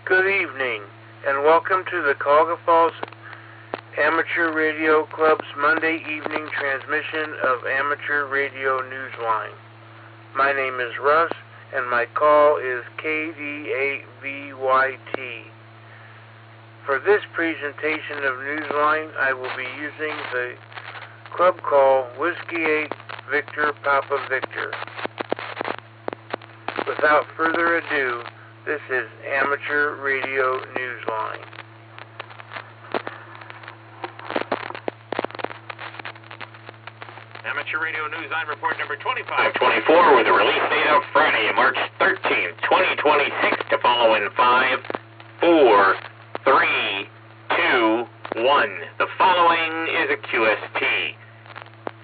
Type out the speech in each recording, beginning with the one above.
Good evening, and welcome to the Cuyahoga Falls Amateur Radio Club's Monday evening transmission of Amateur Radio Newsline. My name is Russ, and my call is KD8VYT. For this presentation of Newsline, I will be using the club call Whiskey 8 Victor Papa Victor. Without further ado, this is Amateur Radio Newsline. Amateur Radio Newsline report number 2524 with a release date of Friday, March 13th, 2026 to follow in 5, 4, 3, 2, 1. The following is a QST.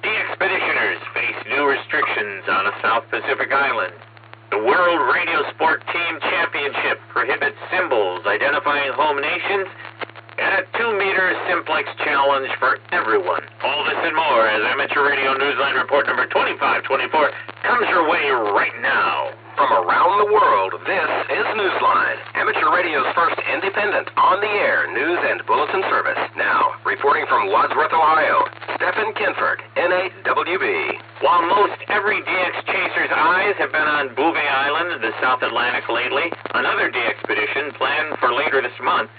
De-expeditioners face new restrictions on a South Pacific island. The World Radio Sport Team Championship prohibits symbols identifying home nations, and a 2-meter simplex challenge for everyone. All this and more as Amateur Radio Newsline report number 2524 comes your way right now. From around the world, this is Newsline, Amateur Radio's first independent, on-the-air news and bulletin service. Now, reporting from Wadsworth, Ohio, Stephen Kinford, N8WB. While most every DX chaser's eyes have been on Bouvet Island in the South Atlantic lately, another DXpedition planned for later this month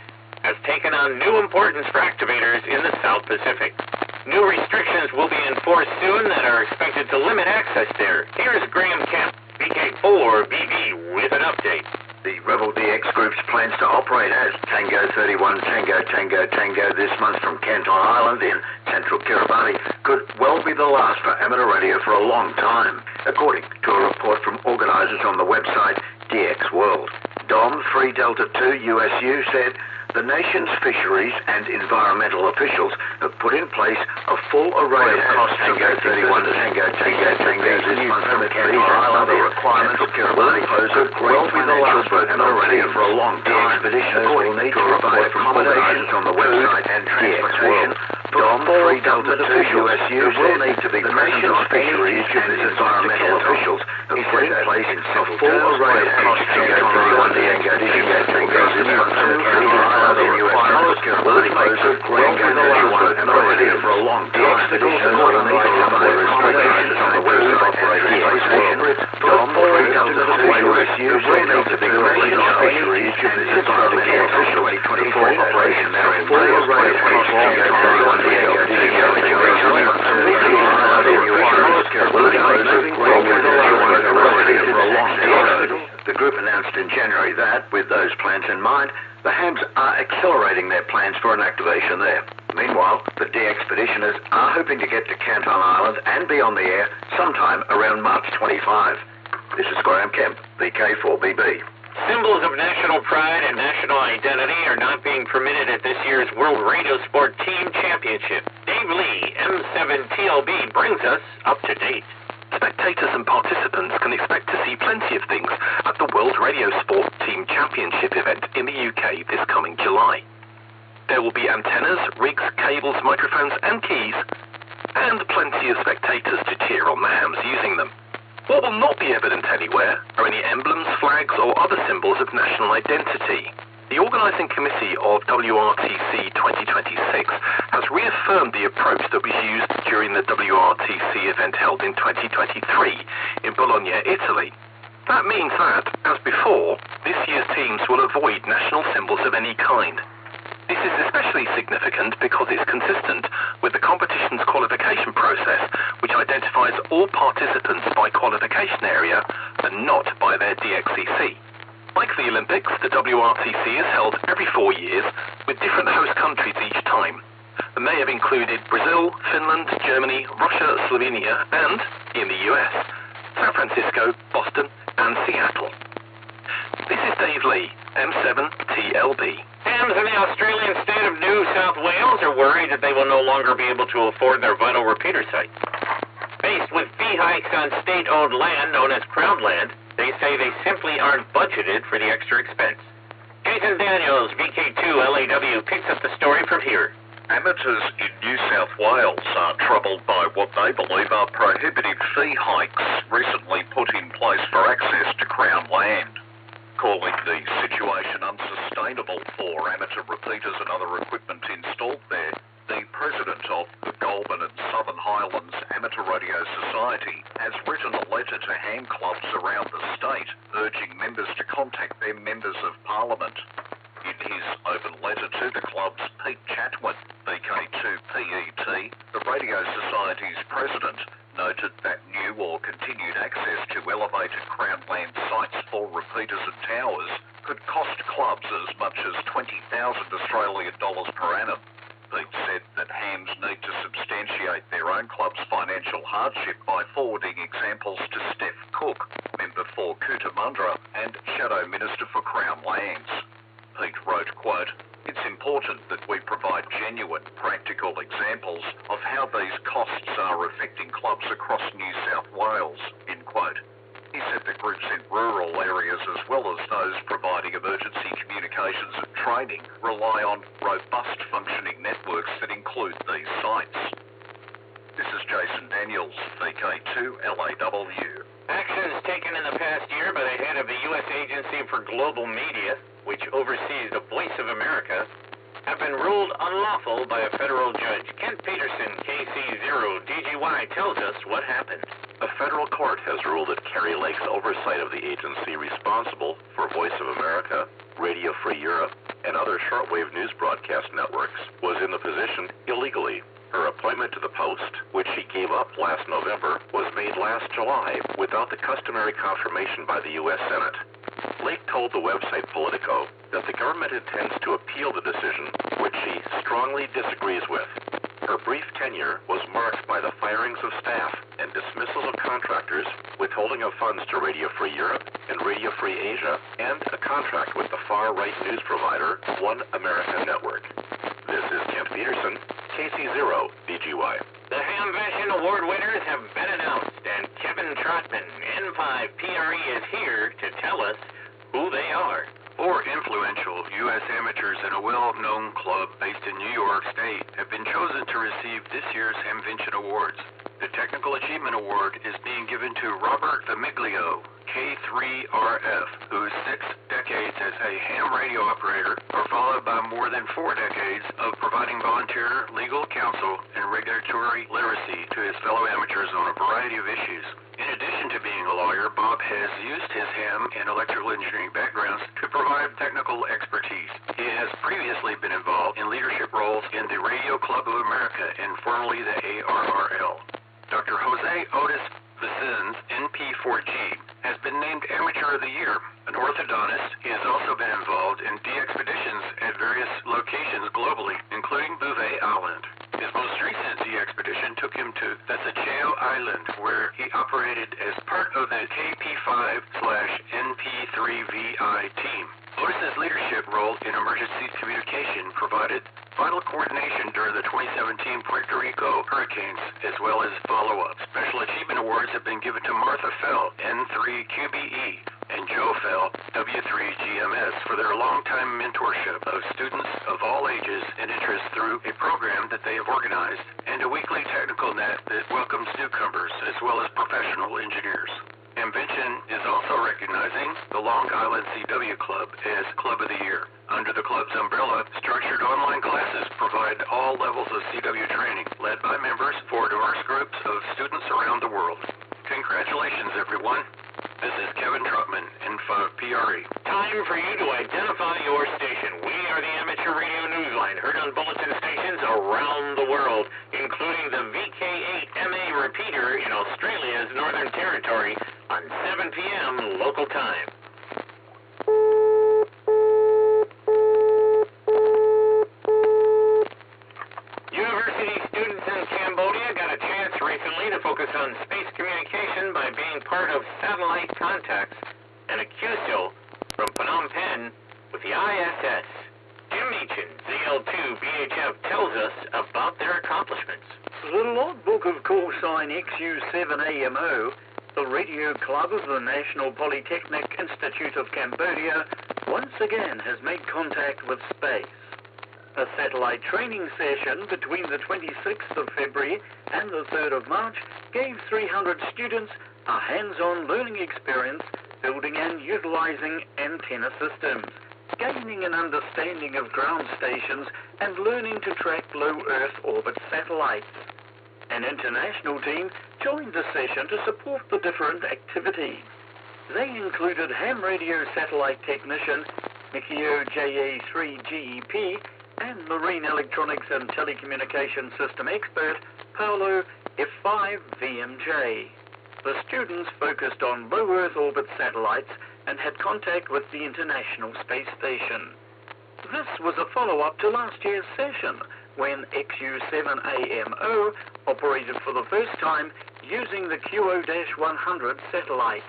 has taken on new importance for activators in the South Pacific. New restrictions will be enforced soon that are expected to limit access there. Here's Graham Kemp, VK4BV, with an update. The Rebel DX Group's plans to operate as Tango 31 Tango Tango Tango this month from Canton Island in central Kiribati could well be the last for amateur radio for a long time, according to a report from organisers on the website DX World. Dom 3 Delta 2 USU said the nation's fisheries and environmental officials have put in place a full array of cost Tango 31 Tango Tango Tango this month from Canton Island. The requirements of Kiribati pose a great financial burden already for a long time. The expeditioners will need to provide accommodations on the website and transportation. Dom 3 Delta 2 USU will need to be the nation's fisheries and environmental officials have put in place a full array of cost Tango 31 Tango Tango Tango this month from Canton Island. The requirements will pose a great financial burden already for a long time. The expeditioners will need to provide accommodations on the website and transportation. Dom 3 Delta 2 USU will need to be the nation's fisheries and environmental officials have put in place a full array of cost Tango 31 Tango Tango Tango this month from Canton Island. The requirements will pose a great financial burden already for a long time. The group announced in January that, with those plans in mind, the Hams are accelerating their plans for an activation there. Meanwhile, the de-expeditioners are hoping to get to Canton Island and be on the air sometime around March 25. This is Graham Kemp, VK4BB. Symbols of national pride and national identity are not being permitted at this year's World Radio Sport Team Championship. Dave Lee, M7TLB, brings us up to date. Spectators and participants can expect to see plenty of things at the World Radio Sport Team Championship event in the UK this coming July. There will be antennas, rigs, cables, microphones and keys, and plenty of spectators to cheer on the Hams using them. What will not be evident anywhere are any emblems, flags or other symbols of national identity. The organising committee of WRTC 2026 has reaffirmed the approach that was used during the WRTC event held in 2023 in Bologna, Italy. That means that, as before, this year's teams will avoid national symbols of any kind. This is especially significant because it's consistent with the competition's qualification process, which identifies all participants by qualification area and not by their DXCC. Like the Olympics, the WRTC is held every 4 years with different host countries each time. And they have included Brazil, Finland, Germany, Russia, Slovenia, and, in the US, San Francisco, Boston, and Seattle. This is Dave Lee, M7TLB. Hams in the Australian state of New South Wales are worried that they will no longer be able to afford their vital repeater site. Faced with fee hikes on state-owned land known as Crown Land, they say they simply aren't budgeted for the extra expense. Jason Daniels, VK2LAW, picks up the story from here. Amateurs in New South Wales are troubled by what they believe are prohibitive fee hikes recently put in place for access to Crown land, calling the situation unsustainable. sustainable for amateur repeaters and other equipment installed there, the president of the Goulburn and Southern Highlands Amateur Radio Society has written a letter to ham clubs around the state urging members to contact their members of parliament. In his open letter to the clubs, Pete Chatwin, VK2PET, the Radio Society's president, noted that new or continued access to elevated Crown land sites for repeaters and towers could cost clubs as much as $20,000 Australian dollars per annum. Pete said that hams need to substantiate their own club's financial hardship by forwarding examples to Steph Cook, member for Cootamundra and Shadow Minister for Crown Lands. Pete wrote, quote, "It's important that we provide genuine, practical examples of how these costs are affecting clubs across New South Wales," end quote. He said the groups in rural areas as well as those providing emergency communications and training rely on robust functioning networks that include these sites. This is Jason Daniels, VK2LAW. Actions taken in the past year by the head of the U.S. Agency for Global Media, which oversees the Voice of America, have been ruled unlawful by a federal judge. Kent Peterson, KC0DGY, tells us what happened. A federal court has ruled that Carrie Lake's oversight of the agency responsible for Voice of America, Radio Free Europe, and other shortwave news broadcast networks was in the position illegally. Her appointment to the post, which she gave up last November, was made last July without the customary confirmation by the U.S. Senate. Lake told the website Politico that the government intends to appeal the decision, which she strongly disagrees with. Her brief tenure was marked by the firings of staff and dismissals of contractors, withholding of funds to Radio Free Europe and Radio Free Asia, and a contract with the far-right news provider One America Network. This is Kent Peterson, KC0DGY. The Hamvention Award winners have been announced, and Kevin Trotman, N5PRE, is here to tell us who they are. Four influential U.S. amateurs in a well-known club based in New York State have been chosen to receive this year's Hamvention Awards. The Technical Achievement Award is being given to Robert Vimiglio, K3RF, whose 6 decades as a ham radio operator are followed by more than 4 decades of providing volunteer legal counsel and regulatory literacy to his fellow amateurs on a variety of issues. In addition to being a lawyer, Bob has used his ham and electrical engineering backgrounds to provide technical expertise. He has previously been involved in leadership roles in the Radio Club of America and formerly the ARRL. Dr. Jose Otis Vicens, NP4G, has been named Amateur of the Year. An orthodontist, he has also been involved in de-expeditions at various locations globally, including Bouvet Island. His most recent de-expedition took him to Thesacheo Island, where he operated as part of the KP5/NP3VI team. Otis's leadership role in emergency communication provided vital coordination during the 2017 Puerto Rico hurricanes, as well as follow-up. Special Achievement Awards have been given to Martha Fell, N3QBE, and Joe Fell, W3GMS, for their longtime mentorship of students of all ages and interests through a program that they have organized, and a weekly technical net that welcomes newcomers as well as professional engineers. Hamvention is also recognizing the Long Island CW Club as Club of the Year. Under the club's umbrella, structured online classes provide all levels of CW training, led by members for diverse groups of students around the world. Congratulations, everyone. This is Kevin Trotman, N5PRE. Time for you to identify your station. We are the Amateur Radio Newsline, heard on bulletin stations around the world, including the VK8MA repeater in Australia's Northern Territory on 7 p.m. local time. University students in Cambodia got a chance recently to focus on space communication by being part of satellite contacts and a QSO from Phnom Penh with the ISS. Jim Meechan, ZL2BHF, tells us about their accomplishments. The logbook of call sign XU7AMO, the radio club of the National Polytechnic Institute of Cambodia, once again has made contact with space. A satellite training session between the 26th of February and the 3rd of March gave 300 students a hands-on learning experience building and utilizing antenna systems. gaining an understanding of ground stations and learning to track low Earth orbit satellites. An international team joined the session to support the different activities. They included ham radio satellite technician Mikio JA3GEP and marine electronics and telecommunication system expert Paolo F5VMJ. The students focused on low Earth orbit satellites and had contact with the International Space Station. This was a follow-up to last year's session, when XU-7AMO operated for the first time using the QO-100 satellite.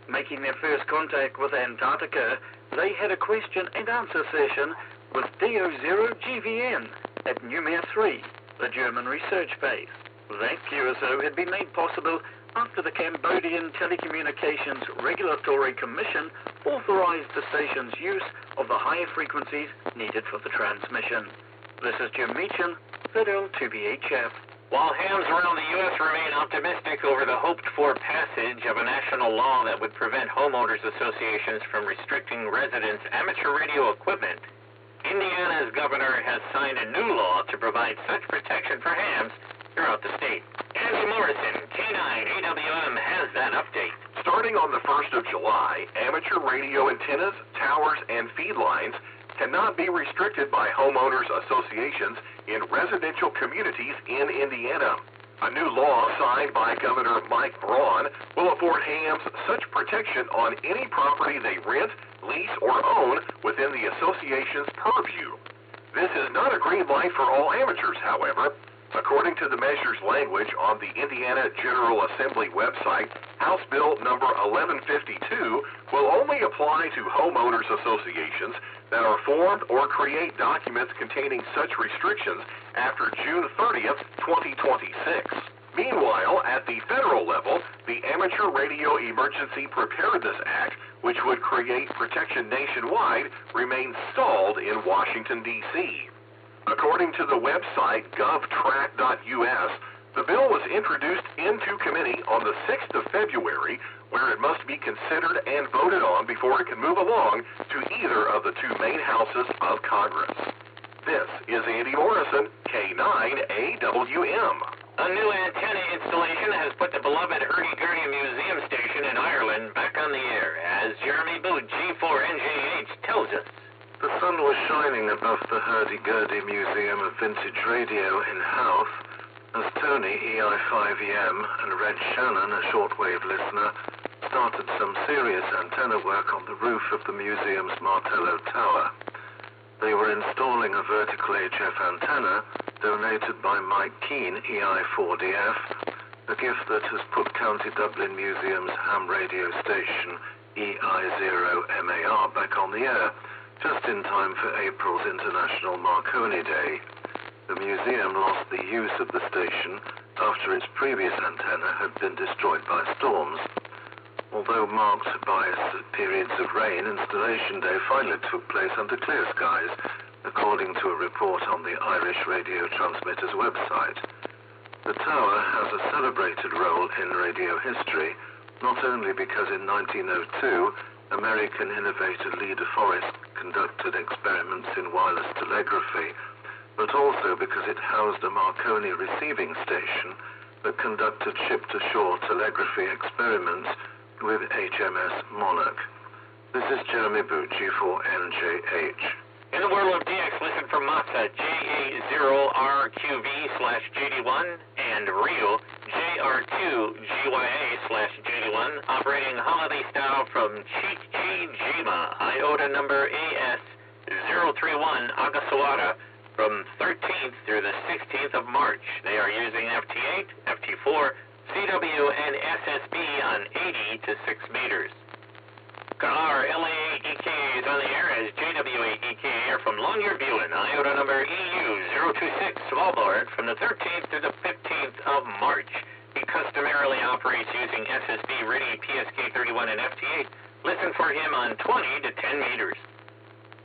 Making their first contact with Antarctica, they had a question and answer session with DO0GVN at Numer 3, the German research base. That QSO had been made possible after the Cambodian Telecommunications Regulatory Commission authorized the station's use of the higher frequencies needed for the transmission. This is Jim Meachin, Fidel 2BHF. While hams around the U.S. remain optimistic over the hoped-for passage of a national law that would prevent homeowners associations from restricting residents' amateur radio equipment, Indiana's governor has signed a new law to provide such protection for hams throughout the state. Andy Morrison, K9AWM, has that update. Starting on the 1st of July, amateur radio antennas, towers, and feed lines cannot be restricted by homeowners associations in residential communities in Indiana. A new law signed by Governor Mike Braun will afford hams such protection on any property they rent, lease, or own within the association's purview. This is not a green light for all amateurs, however. According to the measure's language on the Indiana General Assembly website, House Bill number 1152 will only apply to homeowners associations that are formed or create documents containing such restrictions after June 30th, 2026. Meanwhile, at the federal level, the Amateur Radio Emergency Preparedness Act, which would create protection nationwide, remains stalled in Washington, D.C. According to the website govtrack.us, the bill was introduced into committee on the 6th of February, where it must be considered and voted on before it can move along to either of the two main houses of Congress. This is Andy Morrison, K9AWM. A new antenna installation has put the beloved Hurdy-Gurdy Museum Station in Ireland back on the air, as Jeremy Boot, G4NJH, tells us. The sun was shining above the Hurdy-Gurdy Museum of Vintage Radio in Howth as Tony, EI5EM, and Red Shannon, a shortwave listener, started some serious antenna work on the roof of the museum's Martello Tower. They were installing a vertical HF antenna donated by Mike Keane, EI4DF, a gift that has put County Dublin Museum's ham radio station EI0MAR back on the air, just in time for April's International Marconi Day. The museum lost the use of the station after its previous antenna had been destroyed by storms. Although marked by periods of rain, installation day finally took place under clear skies, according to a report on the Irish Radio Transmitter's website. The tower has a celebrated role in radio history, not only because in 1902, American innovator Lee DeForest conducted experiments in wireless telegraphy, but also because it housed a Marconi receiving station that conducted ship-to-shore telegraphy experiments with HMS Monarch. This is Jeremy Boot, G4NJH. In the world of DX, listen for Matza, JA0RQV/JD1, and Rio, JR2GYA/JD1, operating holiday style from Chichijima, IOTA number AS031, Agasawara, from 13th through the 16th of March. They are using FT8, FT4, CW, and SSB on 80 to 6 meters. Car LA-EKA is on the air as JWA-EKA from Longyearbyen, IOTA number EU026, Svalbard, from the 13th to the 15th of March. He customarily operates using SSB, RIDI, PSK31, and FT8. Listen for him on 20 to 10 meters.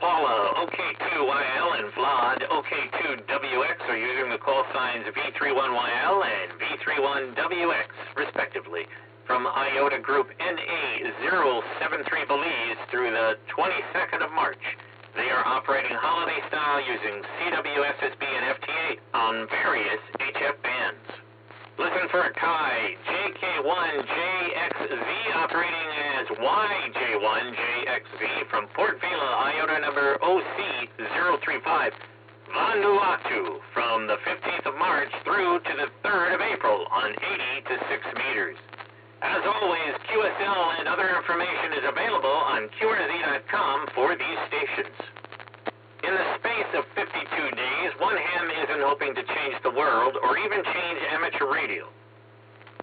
Paula, OK2YL, and Vlad, OK2WX, are using the call signs V31YL and V31WX, respectively, from IOTA Group NA073 Belize through the 22nd of March. They are operating holiday style using CWSSB and FTA on various HF bands. Listen for Kai JK1JXV operating as YJ1JXV from Port Vila, IOTA number OC035, Vanuatu from the 15th of March through to the 3rd of April on 80 to 6 meters. As always, QSL and other information is available on QRZ.com for these stations. In the space of 52 days, one ham isn't hoping to change the world or even change amateur radio.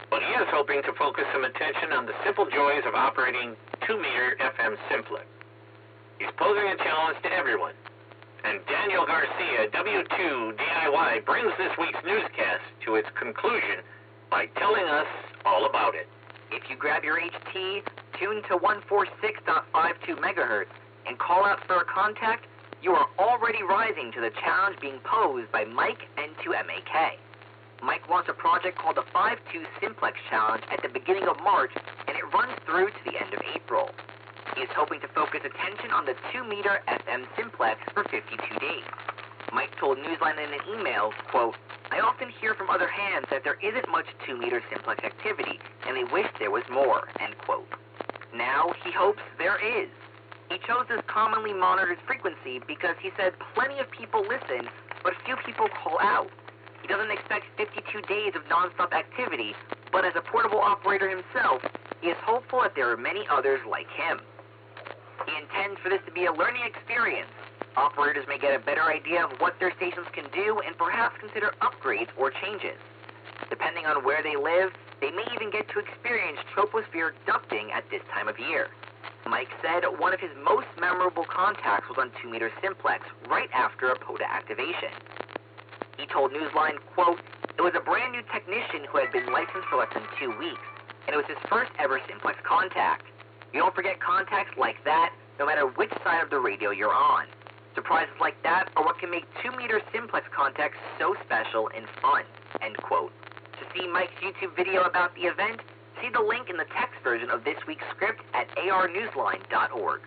But he is hoping to focus some attention on the simple joys of operating 2-meter FM simplex. He's posing a challenge to everyone. And Daniel Garcia, W2 DIY, brings this week's newscast to its conclusion by telling us all about it. If you grab your HT, tune to 146.52 megahertz, and call out for a contact, you are already rising to the challenge being posed by Mike N2MAK. Mike wants a project called the 5.2 Simplex Challenge at the beginning of March, and it runs through to the end of April. He is hoping to focus attention on the 2-meter FM simplex for 52 days. Mike told Newsline in an email, quote, "I often hear from other hands that there isn't much 2-meter simplex activity, and they wish there was more," end quote. Now he hopes there is. He chose this commonly monitored frequency because he said plenty of people listen, but few people call out. He doesn't expect 52 days of nonstop activity, but as a portable operator himself, he is hopeful that there are many others like him. He intends for this to be a learning experience. Operators may get a better idea of what their stations can do and perhaps consider upgrades or changes. Depending on where they live, they may even get to experience tropospheric ducting at this time of year. Mike said one of his most memorable contacts was on 2-meter simplex right after a POTA activation. He told Newsline, quote, "It was a brand new technician who had been licensed for less than 2 weeks, and it was his first ever simplex contact. You don't forget contacts like that, no matter which side of the radio you're on. Surprises like that are what can make 2-meter simplex contacts so special and fun," end quote. To see Mike's YouTube video about the event, see the link in the text version of this week's script at arnewsline.org.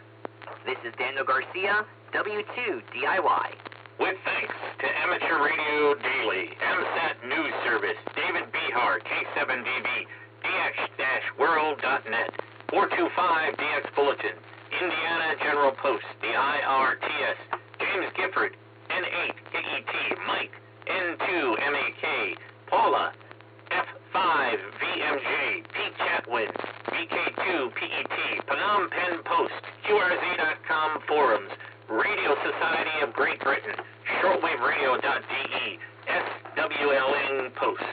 This is Daniel Garcia, W2 DIY. With thanks to Amateur Radio Daily, MSAT News Service, David Behar, K7DB, DX-World.net, 425 DX Bulletin, Indiana General Post, the IRTS, James Gifford, N8 KET, Mike, N2MAK, Paula, F5VMJ, Pete Chatwin, VK2PET, Phnom Penh Post, QRZ.com Forums, Radio Society of Great Britain, shortwaveradio.de, SWLN Post,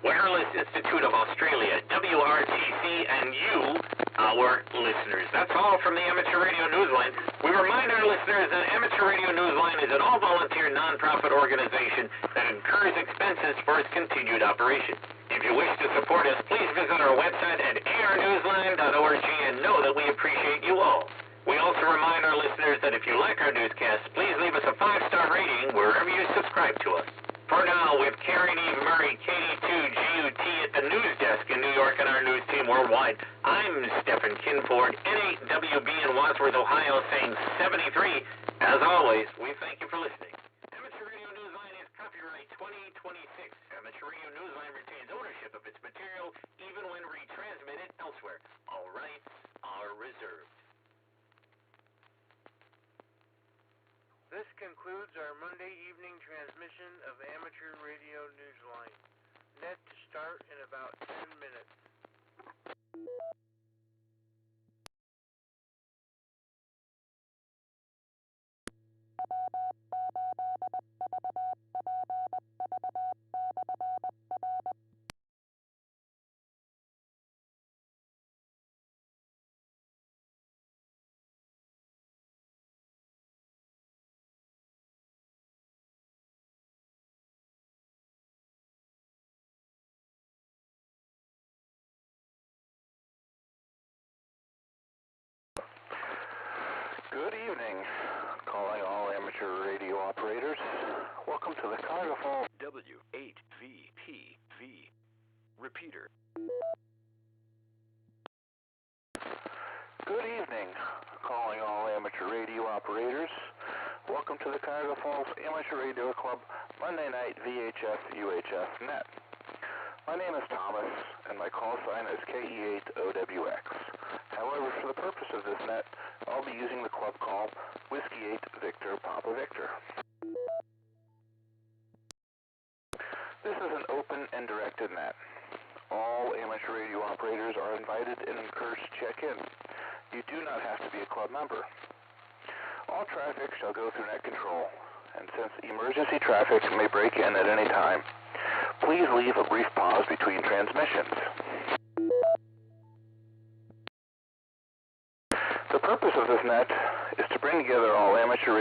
Wireless Institute of Australia, WRTC, and you, our listeners. That's all from the Amateur Radio Newsline. We remind our listeners that Amateur Radio Newsline is an all-volunteer non-profit organization that incurs expenses for its continued operation. If you wish to support us, please visit our website at arnewsline.org and know that we appreciate you all. We also remind our listeners that if you like our newscasts, please leave us a 5-star rating wherever you subscribe to us. For now, with Karen Eve Murray, KD2GUT at the news desk in New York and our news team worldwide, I'm Stephen Kinford, N8WB in Wadsworth, Ohio, saying 73. As always, we thank you for listening. Amateur Radio Newsline is copyright 2026. Amateur Radio Newsline retains ownership of its material even when retransmitted elsewhere. All rights are reserved. This concludes our Monday evening transmission of Amateur Radio Newsline. Net to start in about 10 minutes. Good evening. Calling all amateur radio operators. Welcome to the Cuyahoga Falls W8VPV repeater. Good evening. Calling all amateur radio operators. Welcome to the Cuyahoga Falls Amateur Radio Club Monday night VHF-UHF net. My name is Thomas, and my call sign is KE8OWX. However, for the purpose of this net, I'll be using the club call Whiskey 8 Victor Papa Victor. This is an open and directed net. All amateur radio operators are invited and encouraged to check in. You do not have to be a club member. All traffic shall go through net control, and since emergency traffic may break in at any time, please leave a brief pause between transmissions. The purpose of this net is to bring together all amateur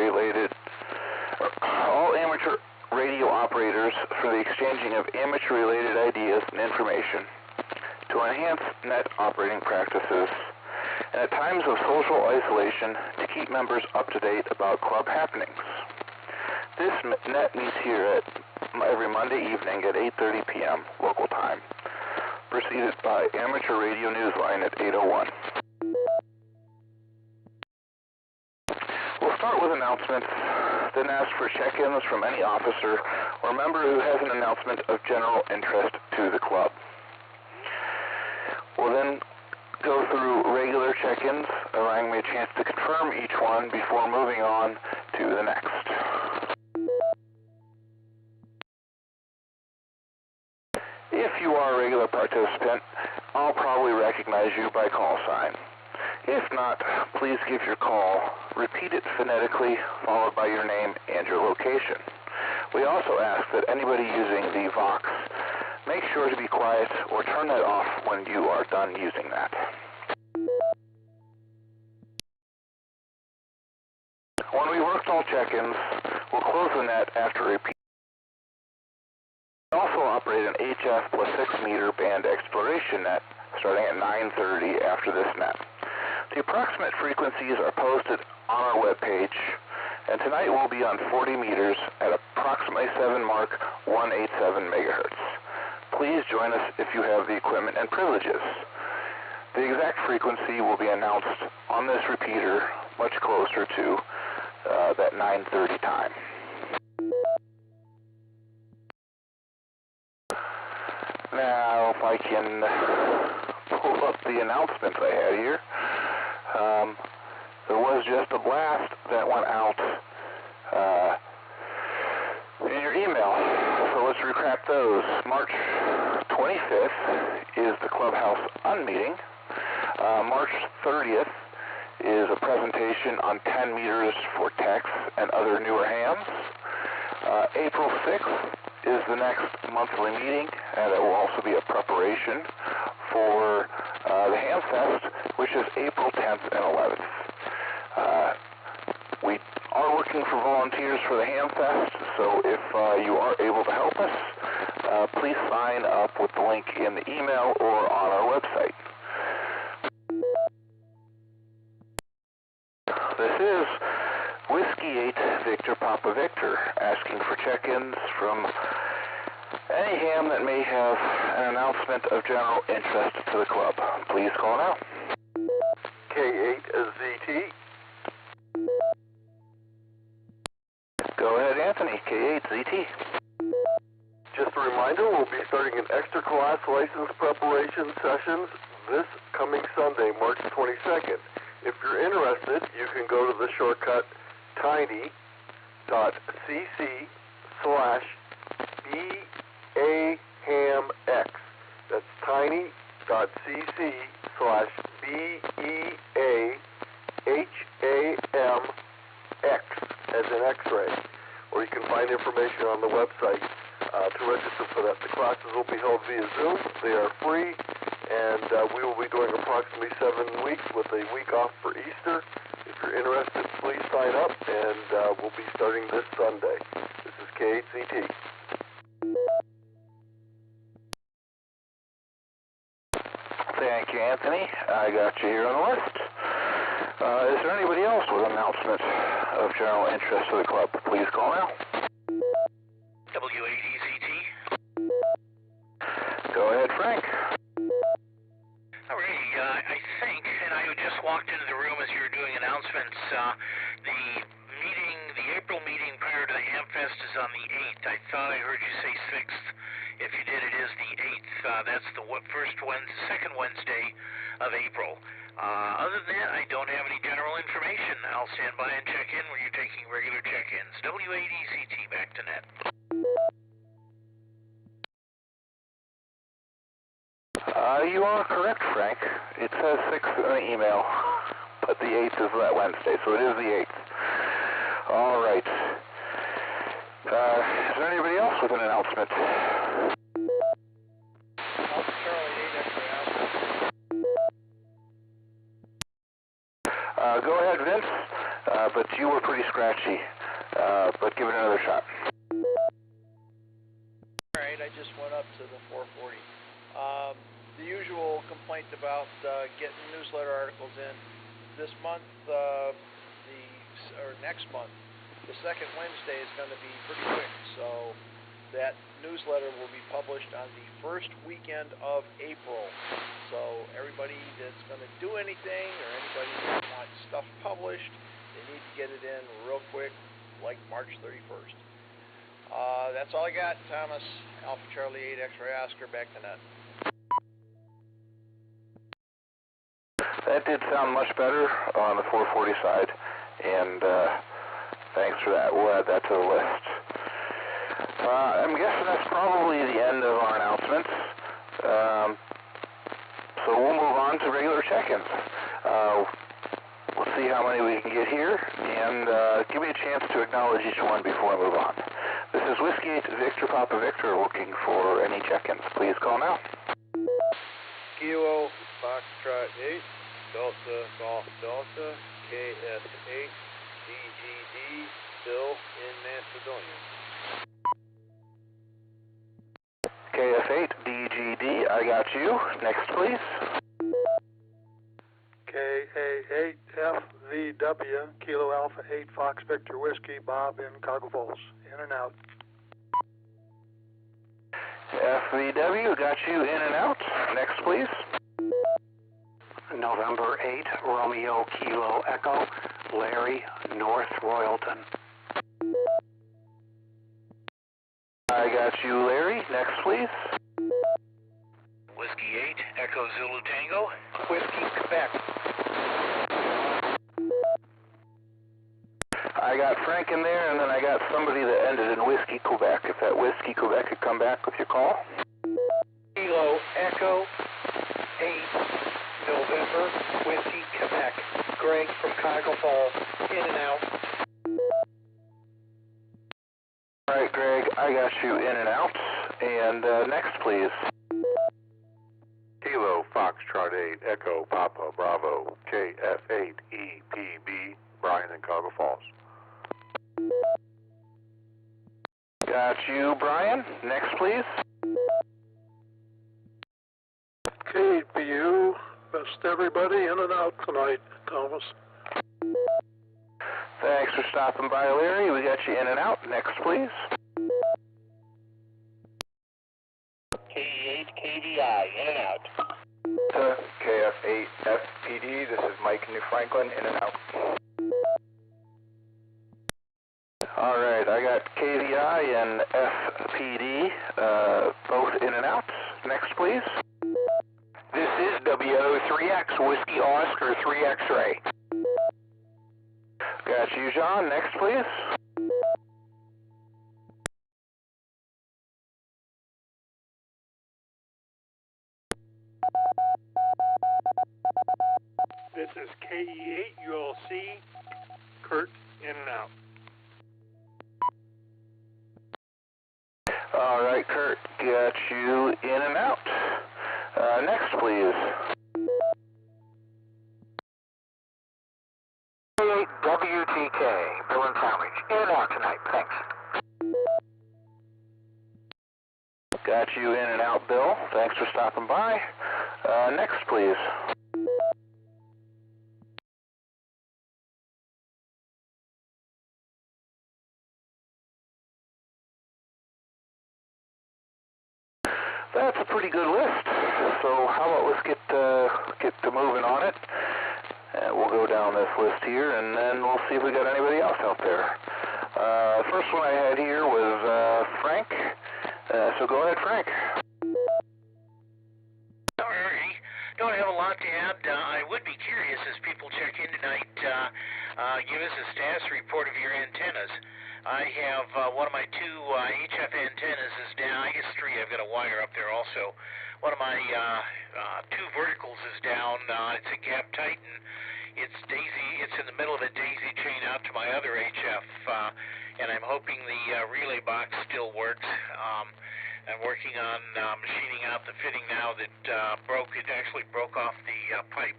radio operators for the exchanging of amateur-related ideas and information to enhance net operating practices, and at times of social isolation to keep members up to date about club happenings. This net meets here every Monday evening at 8:30 p.m. local time, preceded by Amateur Radio Newsline at 8:01. We'll start with announcements, then ask for check-ins from any officer or member who has an announcement of general interest to the club. We'll then go through regular check-ins, allowing me a chance to confirm each one before moving on to the next. If you are a regular participant, I'll probably recognize you by call sign. If not, please give your call, repeat it phonetically, followed by your name and your location. We also ask that anybody using the Vox make sure to be quiet or turn that off when you are done using that. When we worked all check-ins, we'll close the net after repeat. We also operate an HF plus 6 meter band exploration net starting at 9:30 after this net. The approximate frequencies are posted on our webpage, and tonight we'll be on 40 meters at approximately 7 mark 187 megahertz. Please join us if you have the equipment and privileges. The exact frequency will be announced on this repeater much closer to that 9:30 time. Now, if I can pull up the announcements I had here. There was just a blast that went out in your email. So let's recap those. March 25th is the Clubhouse Unmeeting. March 30th is a presentation on 10 meters for techs and other newer hams. April 6th is the next monthly meeting, and it will also be a preparation for the Ham Fest, which is April 10th and 11th. We are looking for volunteers for the Ham Fest, so if you are able to help us, please sign up with the link in the email or on our website. This is Whiskey 8 Victor Papa Victor asking for check-ins from any ham that may have an announcement of general interest to the club. Please call now. K8ZT. Go ahead, Anthony. K8ZT. Just a reminder, we'll be starting an extra class license preparation sessions this coming Sunday, March 22nd. If you're interested, you can go to the shortcut tiny.cc/BEAHAMX. That's tiny.cc/BEAHAMX, as in X-ray. Or you can find information on the website to register for that. The classes will be held via Zoom. They are free, and we will be doing approximately 7 weeks with a week off for Easter. If you're interested, please sign up, and we'll be starting this Sunday. This is K8ZT. Thank you, Anthony. I got you here on the list. Is there anybody else with an announcement of general interest to the club? Please call now. W8VPV. Go ahead, Frank. Alrighty, I think, and I just walked into the room as you were doing announcements, the Fest is on the 8th. I thought I heard you say 6th. If you did, it is the 8th. That's the second Wednesday of April. Other than that, I don't have any general information. I'll stand by and check in when you're taking regular check-ins. W8ECT, back to net. You are correct, Frank. It says 6th in the email, but the 8th is that Wednesday, so it is the 8th. All right. Is there anybody else with an announcement? Go ahead, Vince, but you were pretty scratchy, but give it another shot. All right, I just went up to the 440. The usual complaint about getting newsletter articles in. This month, or next month, the second Wednesday is going to be pretty quick, so that newsletter will be published on the first weekend of April. So everybody that's going to do anything, or anybody that wants stuff published, they need to get it in real quick, like March 31st. That's all I got, Thomas. Alpha Charlie 8 X-Ray Oscar, back to net. That did sound much better on the 440 side, and thanks for that. We'll add that to the list. I'm guessing that's probably the end of our announcements. So we'll move on to regular check-ins. We'll see how many we can get here, and give me a chance to acknowledge each one before I move on. This is Whiskey 8 Victor Papa Victor looking for any check-ins. Please call now. Kilo Foxtrot 8, Delta Golf Delta, KS8, DGD, still in Macedonia. KS8, DGD, I got you. Next, please. KA8, FVW, Kilo Alpha 8, Fox Victor Whiskey, Bob in Cargo Falls. In and out. FVW, got you in and out. Next, please. November 8, Romeo Kilo Echo, Larry, North Royalton. I got you, Larry. Next, please. Whiskey 8, Echo Zulu Tango, Whiskey, Quebec. I got Frank in there, and then I got somebody that ended in Whiskey, Quebec. If that Whiskey, Quebec could come back with your call. Kilo Echo 8, November, Whiskey, Quebec. Greg from Cuyahoga Falls, in and out. All right, Greg, I got you in and out. And next, please. Kilo Foxtrot 8, Echo Papa Bravo, KF8EPB, Brian in Cuyahoga Falls. Got you, Brian. Next, please. KBU, best everybody in and out tonight, Thomas. Thanks for stopping by, Larry. We got you in and out. Next, please. K8 KDI, in and out. KF8 FPD, this is Mike in New Franklin, in and out. All right, I got KVI and FPD, both in and out. Next, please. This is WO3X, Whiskey Oscar 3 X-Ray. Got you, John. Next, please. This is KE8 ULC, Kurt, in and out. All right, Kurt, got you in and out. Next, please. WTK, Bill and Talmadge, in and out tonight, thanks. Got you in and out, Bill. Thanks for stopping by. Next, please. That's a pretty good list. So how about let's get to moving on it. And we'll go down this list here, and then we'll see if we got anybody else out there. First one I had here was Frank. So go ahead, Frank. Alrighty. Don't have a lot to add. I would be curious as people check in tonight, give us a status report of your antennas. I have one of my two HF antennas is down. I guess three. I've got a wire up there also. One of my two verticals is down. It's a Gap Titan. It's daisy. It's in the middle of a daisy chain out to my other HF, and I'm hoping the relay box still works. I'm working on machining out the fitting now that broke. It actually broke off the pipe,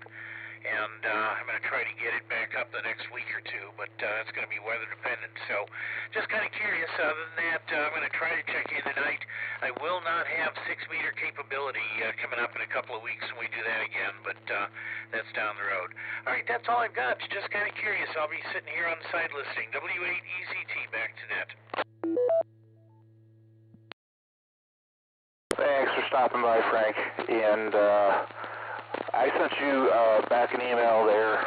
and I'm going to try to get it back up the next week or two, but it's going to be weather dependent. So just kind of curious. Other than that, I'm going to try to check in tonight. I will not have 6-meter capability coming up in a couple of weeks when we do that again, but that's down the road. All right, that's all I've got. Just kind of curious. I'll be sitting here on the side listening. W8EZT back to net. Thanks for stopping by, Frank. And I sent you back an email there.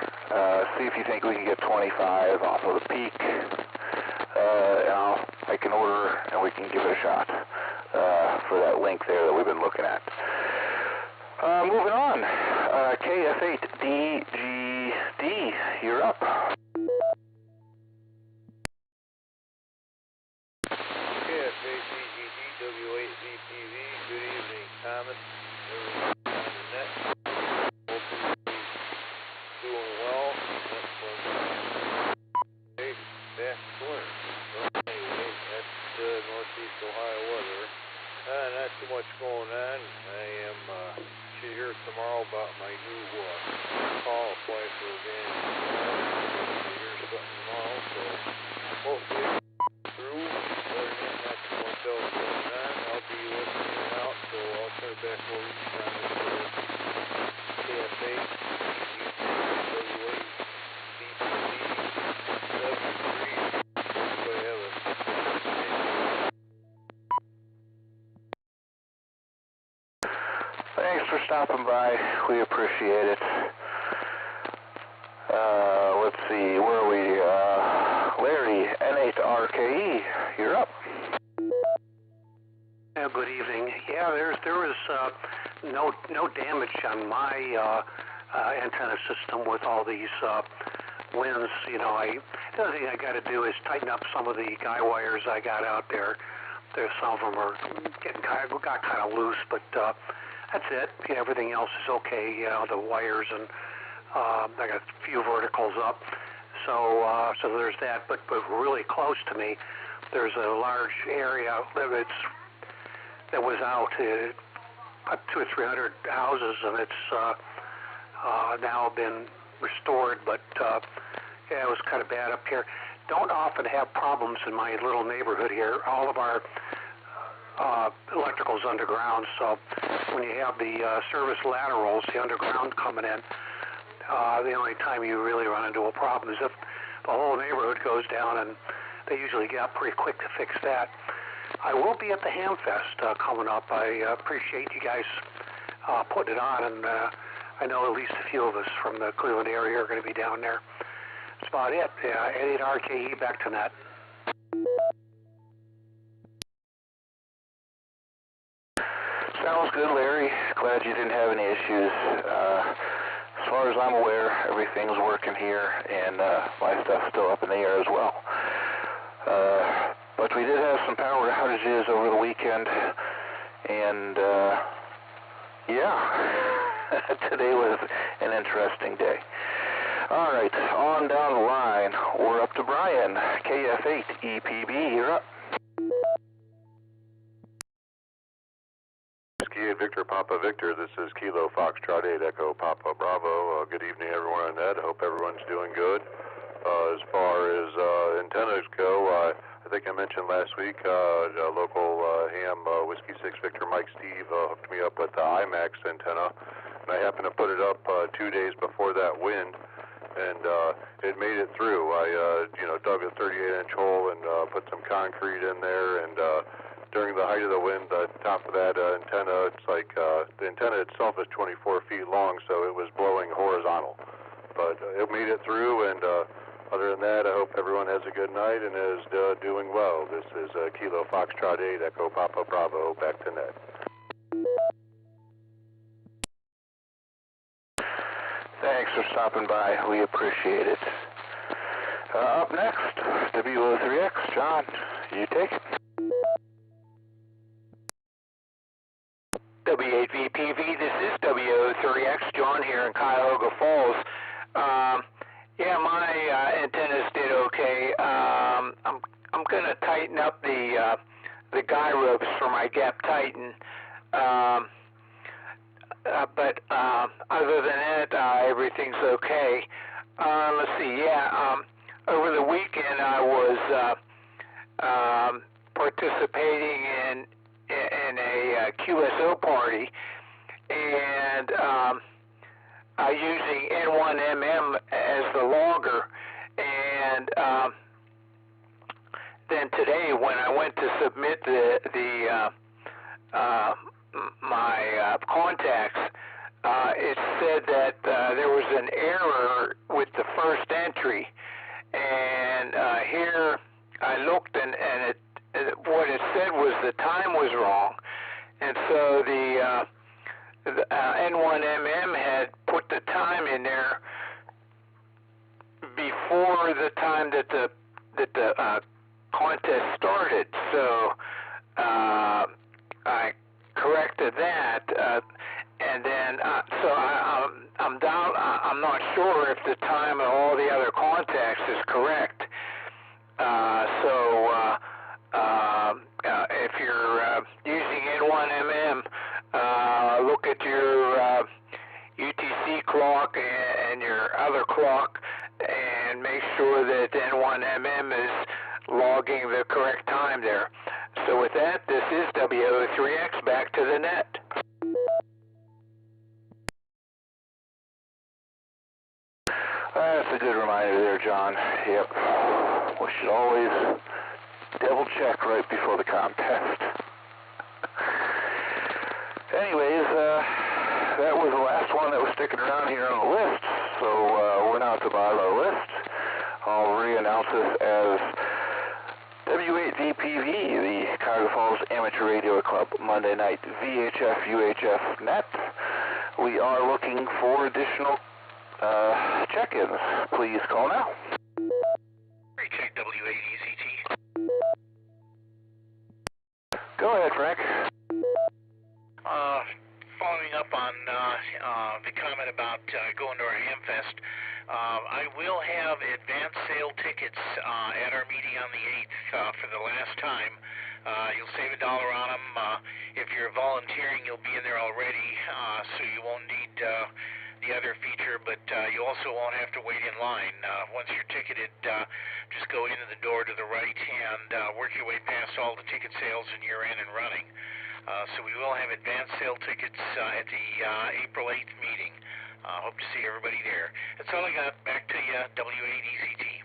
See if you think we can get 25 off of the peak. I can order and we can give it a shot for that link there that we've been looking at. Moving on. KF8DGD, you're up. W8VPV, good evening, Thomas. Everyone's on the net. Hopefully doing well. That's from back corner. Anyway, that's Northeast Ohio weather. Not too much going on. I am should hear tomorrow about my new call apply for a van. Should hear something tomorrow, so hopefully through. Other than that, not too much else going on. I'll be listening out, so I'll turn it back over to you, Thomas, for KFA, W8, BPV, 73. Everybody have a Thanks for stopping by. We appreciate it. Let's see, where are we? Larry, N8RKE, you're up. Yeah, good evening. Yeah, there was no damage on my antenna system with all these winds. You know, the other thing I got to do is tighten up some of the guy wires I got out there. There's some of them are got kind of loose, but that's it. Yeah, everything else is okay. You know, the wires and I got a few verticals up. So there's that. But really close to me, there's a large area that was out. About 200 or 300 houses, and it's now been restored. But yeah, it was kind of bad up here. Don't often have problems in my little neighborhood here. All of our electrical's underground, so when you have the service laterals, the underground coming in, the only time you really run into a problem is if the whole neighborhood goes down, and they usually get up pretty quick to fix that. I will be at the Hamfest coming up. I appreciate you guys putting it on, and I know at least a few of us from the Cleveland area are going to be down there. That's about it. N8RKE, back to net. Sounds good, Larry. Glad you didn't have any issues. As far as I'm aware, everything's working here, and my stuff's still up in the air as well. But we did have some power outages over the weekend, and yeah, today was an interesting day. All right, on down the line, we're up to Brian, KF8EPB, you're up. Ski Victor Papa Victor, this is Kilo Foxtrot 8 Echo Papa Bravo. Good evening everyone on net. Hope everyone's doing good. As far as antennas go, I think I mentioned last week, local ham Whiskey 6 Victor Mike Steve hooked me up with the IMAX antenna, and I happened to put it up 2 days before that wind, and it made it through. I dug a 38-inch hole and put some concrete in there, and during the height of the wind, the top of that antenna, it's like the antenna itself is 24 feet long, so it was blowing horizontal. But it made it through, and Other than that, I hope everyone has a good night and is doing well. This is Kilo Foxtrot 8, Echo Papa Bravo, back to net. Thanks for stopping by. We appreciate it. Up next, W03X. John, you take it. W8VPV, this is W03X. John here in Cuyahoga Falls. Yeah, my antennas did okay. I'm going to tighten up the guy ropes for my Gap Titan. But other than that, everything's okay. Let's see. Yeah, over the weekend I was participating in a QSO party, and using N1MM as the logger. And then today, when I went to submit my contacts, it said that there was an error with the first entry, and here I looked, and what it said was the time was wrong, and so the N1MM had put the time in there before the time that the contest started. So I corrected that, and then so I'm down. I'm not sure if the time of all the other contacts is correct. If you're using N1MM, look at your UTC clock and your other clock, and make sure that N1MM is logging the correct time there. So with that, this is W03X, back to the net. That's a good reminder there, John. Yep. We should always double check right before the contest. Anyways, that was the last one that was sticking around here on the list, so we're now at the bottom of the list. I'll re-announce this as W8VPV, the Cuyahoga Falls Amateur Radio Club Monday night VHF UHF net. We are looking for additional check-ins. Please call now. Recheck W8ECT. Go ahead, Frank. Following up on the comment about going to our Hamfest, I will have advance sale tickets at our meeting on the 8th for the last time. You'll save $1 on them. If you're volunteering, you'll be in there already, so you won't need the other feature, but you also won't have to wait in line. Once you're ticketed, just go into the door to the right and work your way past all the ticket sales, and you're in and running. So we will have advance sale tickets at the April 8th meeting. Hope to see everybody there. That's all I got. Back to you, W8ECT.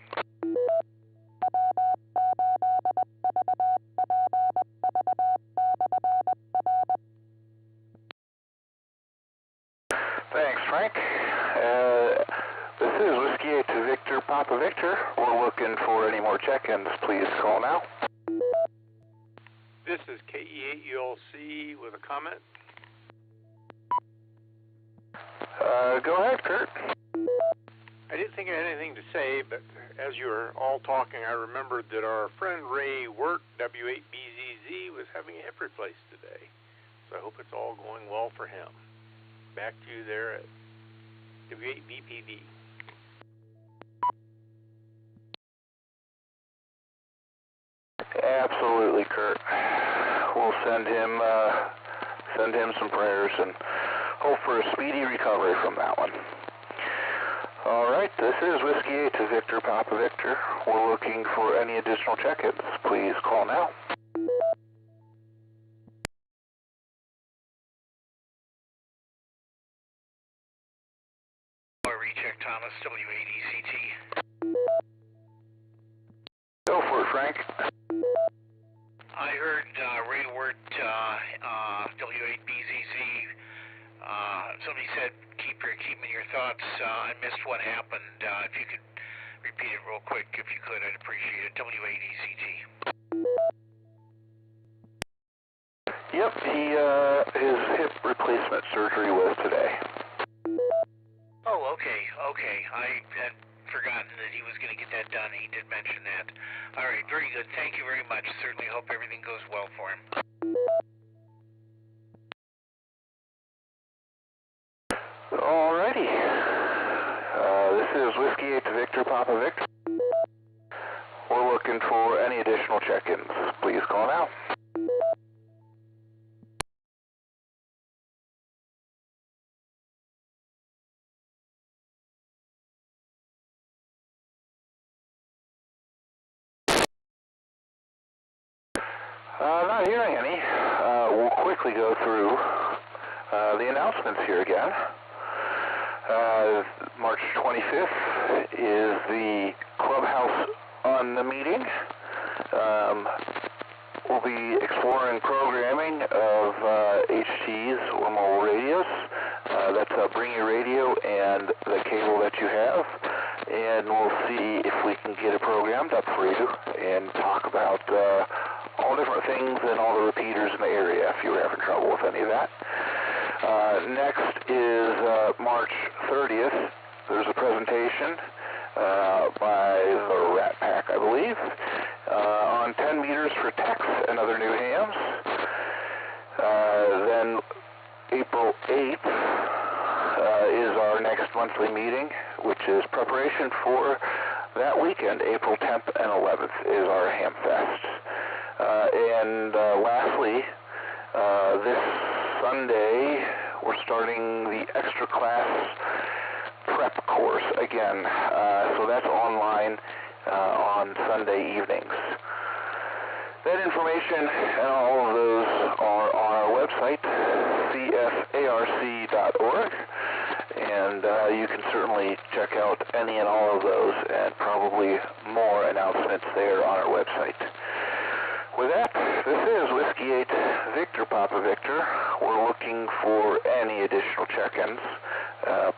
Thanks, Frank. This is Whiskey 8 to Victor, Papa Victor. We're looking for any more check-ins. Please call now. This is KE8ULC with a comment. Go ahead, Kurt. I didn't think I had anything to say, but as you were all talking, I remembered that our friend Ray Wirt, W8BZZ, was having a hip replaced today. So I hope it's all going well for him. Back to you there at W8VPV. Absolutely, Kurt. We'll send him some prayers and hope for a speedy recovery from that one. All right, this is Whiskey 8 to Victor, Papa Victor. We're looking for any additional check-ins. Please call now. Recheck Thomas, W8ECT. Go for it, Frank. I heard Ray Wirt, W8BZZ. Somebody said keep me your thoughts. I missed what happened. If you could repeat it real quick if you could. I'd appreciate it. W8ECT. Yep, his hip replacement surgery was today. Oh, okay. I had forgotten that he was going to get that done. He did mention that. All right, very good. Thank you very much. Certainly hope everything goes well for him. Alrighty. This is Whiskey 8 Victor Papa Victor. We're looking for any additional check-ins. Please call now. Not hearing any. We'll quickly go through the announcements here again. March 25th is the clubhouse on the meeting. We'll be exploring programming of HTs or mobile radios. That's a Bring Your Radio and the cable that you have. And we'll see if we can get it programmed up for you and talk about all different things and all the repeaters in the area if you were having trouble with any of that. Next is March 30th. There's a presentation by the Rat Pack, I believe, on 10 meters for techs and other new hams. Then April 8th is our next monthly meeting, which is preparation for that weekend. April 10th and 11th is our Ham Fest. And lastly, this Sunday, we're starting the extra class prep course again. So that's online on Sunday evenings. That information and all of those are on our website, cfarc.org, and you can certainly check out any and all of those and probably more announcements there on our website. With that, this is Whiskey 8 Victor Papa Victor. We're looking for any additional check-ins.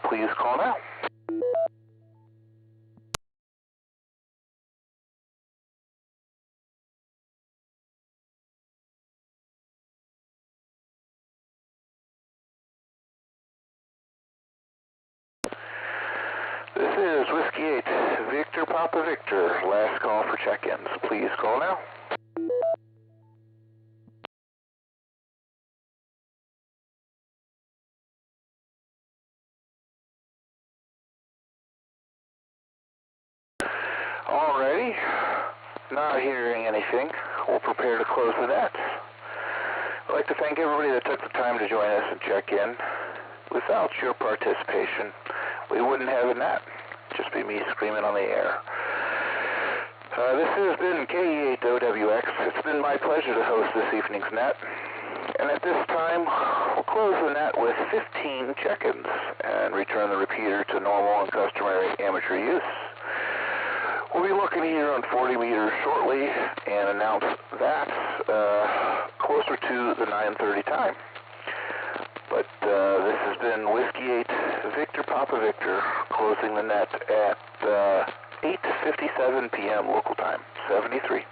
Please call now. This is Whiskey 8 Victor Papa Victor. Last call for check-ins. Please call now. Alrighty, not hearing anything. We'll prepare to close the net. I'd like to thank everybody that took the time to join us and check in. Without your participation, we wouldn't have a net. Just be me screaming on the air. This has been KE8OWX. It's been my pleasure to host this evening's net. And at this time, we'll close the net with 15 check-ins and return the repeater to normal and customary amateur use. We'll be looking here on 40 meters shortly and announce that closer to the 9:30 time. But this has been Whiskey 8 Victor Papa Victor closing the net at 8:57 p.m. local time, 73.